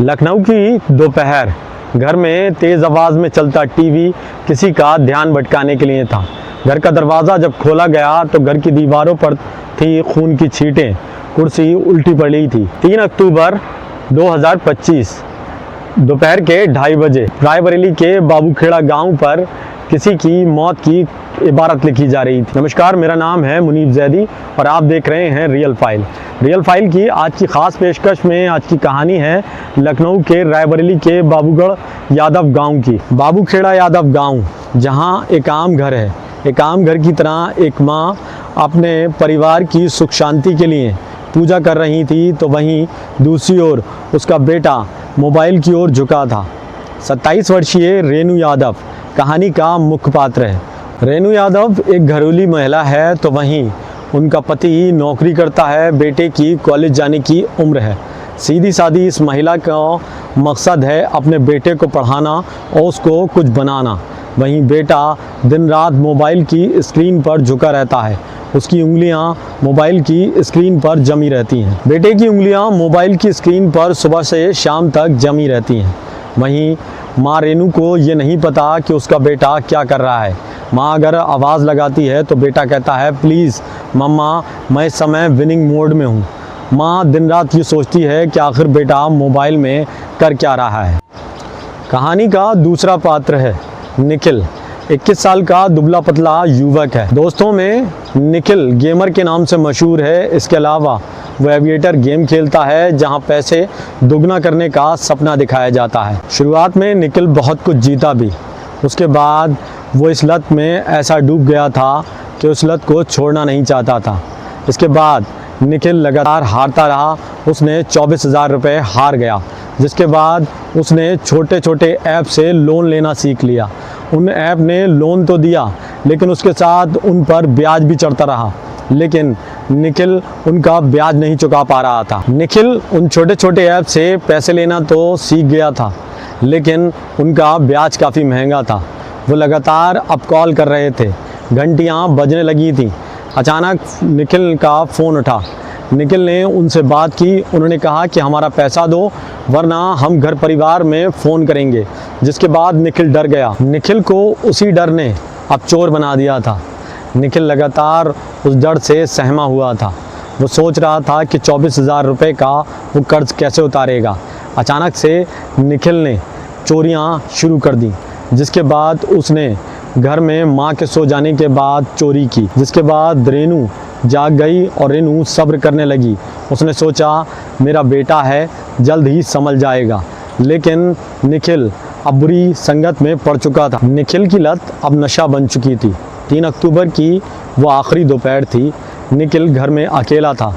लखनऊ की दोपहर, घर में तेज़ आवाज़ में चलता टीवी किसी का ध्यान भटकाने के लिए था। घर का दरवाज़ा जब खोला गया तो घर की दीवारों पर थी खून की छींटें, कुर्सी उल्टी पड़ी थी। 3 अक्टूबर 2025 दोपहर के 2:30 बजे रायबरेली के बाबूखेड़ा गांव पर किसी की मौत की इबारत लिखी जा रही थी। नमस्कार, मेरा नाम है मुनीब जैदी और आप देख रहे हैं रियल फाइल। रियल फाइल की आज की ख़ास पेशकश में आज की कहानी है लखनऊ के रायबरेली के बाबूगढ़ यादव गांव की। बाबूखेड़ा यादव गांव, जहां एक आम घर है। एक आम घर की तरह एक माँ अपने परिवार की सुख शांति के लिए पूजा कर रही थी, तो वहीं दूसरी ओर उसका बेटा मोबाइल की ओर झुका था। 27 वर्षीय रेनू यादव कहानी का मुख्य पात्र है। रेनू यादव एक घरेलू महिला है, तो वहीं उनका पति नौकरी करता है। बेटे की कॉलेज जाने की उम्र है। सीधी सादी इस महिला का मकसद है अपने बेटे को पढ़ाना और उसको कुछ बनाना। वहीं बेटा दिन रात मोबाइल की स्क्रीन पर झुका रहता है। उसकी उंगलियां मोबाइल की स्क्रीन पर जमी रहती हैं। बेटे की उंगलियां मोबाइल की स्क्रीन पर सुबह से शाम तक जमी रहती हैं। वहीं माँ रेनू को ये नहीं पता कि उसका बेटा क्या कर रहा है। माँ अगर आवाज़ लगाती है तो बेटा कहता है, प्लीज़ मम्मा, मैं इस समय विनिंग मोड में हूँ। माँ दिन रात ये सोचती है कि आखिर बेटा मोबाइल में कर क्या रहा है। कहानी का दूसरा पात्र है निखिल। 21 साल का दुबला पतला युवक है। दोस्तों में निखिल गेमर के नाम से मशहूर है। इसके अलावा वह एविएटर गेम खेलता है, जहां पैसे दुगना करने का सपना दिखाया जाता है। शुरुआत में निखिल बहुत कुछ जीता भी। उसके बाद वो इस लत में ऐसा डूब गया था कि उस लत को छोड़ना नहीं चाहता था। इसके बाद निखिल लगातार हारता रहा। उसने 24,000 रुपये हार गया, जिसके बाद उसने छोटे छोटे ऐप से लोन लेना सीख लिया। उन ऐप ने लोन तो दिया, लेकिन उसके साथ उन पर ब्याज भी चढ़ता रहा, लेकिन निखिल उनका ब्याज नहीं चुका पा रहा था। निखिल उन छोटे छोटे ऐप से पैसे लेना तो सीख गया था, लेकिन उनका ब्याज काफ़ी महंगा था। वो लगातार अब कॉल कर रहे थे, घंटियां बजने लगी थी। अचानक निखिल का फ़ोन उठा। निखिल ने उनसे बात की। उन्होंने कहा कि हमारा पैसा दो, वरना हम घर परिवार में फ़ोन करेंगे। जिसके बाद निखिल डर गया। निखिल को उसी डर ने अब चोर बना दिया था। निखिल लगातार उस डर से सहमा हुआ था। वो सोच रहा था कि 24,000 रुपये का वो कर्ज कैसे उतारेगा। अचानक से निखिल ने चोरियां शुरू कर दी, जिसके बाद उसने घर में माँ के सो जाने के बाद चोरी की। जिसके बाद रेनू जाग गई और रेनू सब्र करने लगी। उसने सोचा मेरा बेटा है, जल्द ही संभल जाएगा। लेकिन निखिल अब बुरी संगत में पड़ चुका था। निखिल की लत अब नशा बन चुकी थी। 3 अक्टूबर की वो आखिरी दोपहर थी। निखिल घर में अकेला था।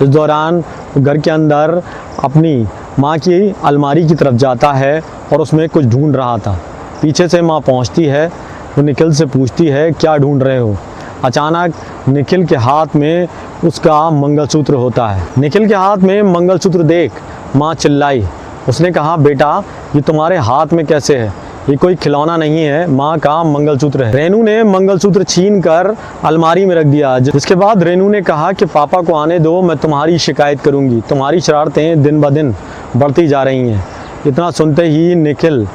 इस दौरान घर के अंदर अपनी माँ की अलमारी की तरफ जाता है और उसमें कुछ ढूंढ रहा था। पीछे से माँ पहुँचती है। वो निखिल से पूछती है, क्या ढूंढ रहे हो? अचानक निखिल के हाथ में उसका मंगलसूत्र होता है। निखिल के हाथ में मंगलसूत्र देख माँ चिल्लाई। उसने कहा, बेटा ये तुम्हारे हाथ में कैसे है? ये कोई खिलौना नहीं है, माँ का मंगलसूत्र है। रेनू ने मंगलसूत्र छीन कर अलमारी में रख दिया। जिसके बाद रेनू ने कहा कि पापा को आने दो, मैं तुम्हारी शिकायत करूँगी। तुम्हारी शरारतें दिन ब दिन बढ़ती जा रही हैं। इतना सुनते ही निखिल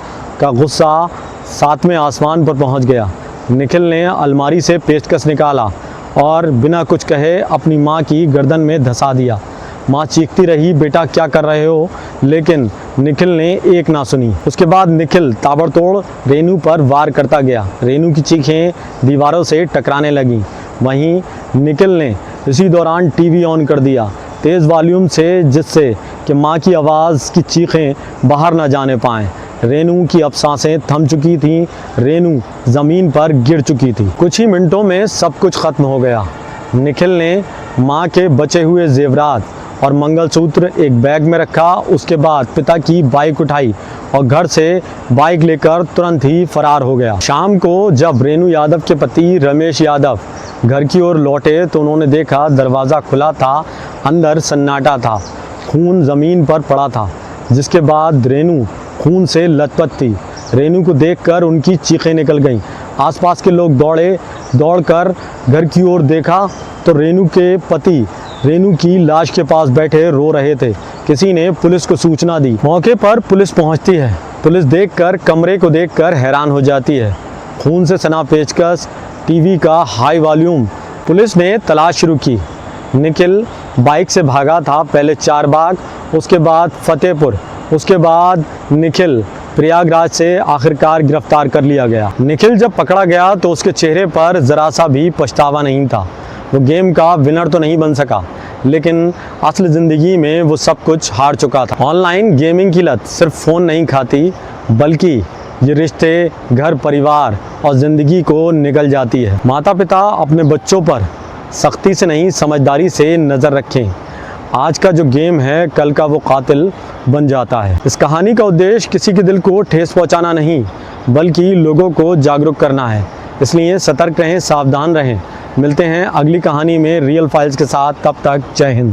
का गुस्सा 7वें आसमान पर पहुँच गया। निखिल ने अलमारी से पेचकस निकाला और बिना कुछ कहे अपनी माँ की गर्दन में धंसा दिया। माँ चीखती रही, बेटा क्या कर रहे हो? लेकिन निखिल ने एक ना सुनी। उसके बाद निखिल ताबड़तोड़ रेनू पर वार करता गया। रेनू की चीखें दीवारों से टकराने लगीं। वहीं निखिल ने इसी दौरान टीवी ऑन कर दिया तेज़ वॉल्यूम से, जिससे कि माँ की आवाज़ की चीखें बाहर ना जाने पाएँ। रेनू की अब सांसें थम चुकी थीं। रेनू ज़मीन पर गिर चुकी थी। कुछ ही मिनटों में सब कुछ ख़त्म हो गया। निखिल ने माँ के बचे हुए जेवरात और मंगलसूत्र एक बैग में रखा। उसके बाद पिता की बाइक उठाई और घर से बाइक लेकर तुरंत ही फरार हो गया। शाम को जब रेनू यादव के पति रमेश यादव घर की ओर लौटे तो उन्होंने देखा दरवाज़ा खुला था, अंदर सन्नाटा था, खून ज़मीन पर पड़ा था। जिसके बाद रेनू खून से लथपथ थी। रेनू को देखकर उनकी चीखें निकल गईं। आसपास के लोग दौड़कर घर की ओर देखा तो रेनू के पति रेनू की लाश के पास बैठे रो रहे थे। किसी ने पुलिस को सूचना दी। मौके पर पुलिस पहुंचती है। पुलिस देखकर कमरे को देखकर हैरान हो जाती है। खून से सना पेचकस, टीवी का हाई वॉल्यूम। पुलिस ने तलाश शुरू की। निखिल बाइक से भागा था, पहले चारबाग, उसके बाद फतेहपुर, उसके बाद निखिल प्रयागराज से आखिरकार गिरफ्तार कर लिया गया। निखिल जब पकड़ा गया तो उसके चेहरे पर ज़रा सा भी पछतावा नहीं था। वो गेम का विनर तो नहीं बन सका, लेकिन असल ज़िंदगी में वो सब कुछ हार चुका था। ऑनलाइन गेमिंग की लत सिर्फ फ़ोन नहीं खाती, बल्कि ये रिश्ते, घर परिवार और ज़िंदगी को निगल जाती है। माता पिता अपने बच्चों पर सख्ती से नहीं, समझदारी से नज़र रखें। आज का जो गेम है, कल का वो कातिल बन जाता है। इस कहानी का उद्देश्य किसी के दिल को ठेस पहुंचाना नहीं, बल्कि लोगों को जागरूक करना है। इसलिए सतर्क रहें, सावधान रहें। मिलते हैं अगली कहानी में रियल फाइल्स के साथ। तब तक जय हिंद।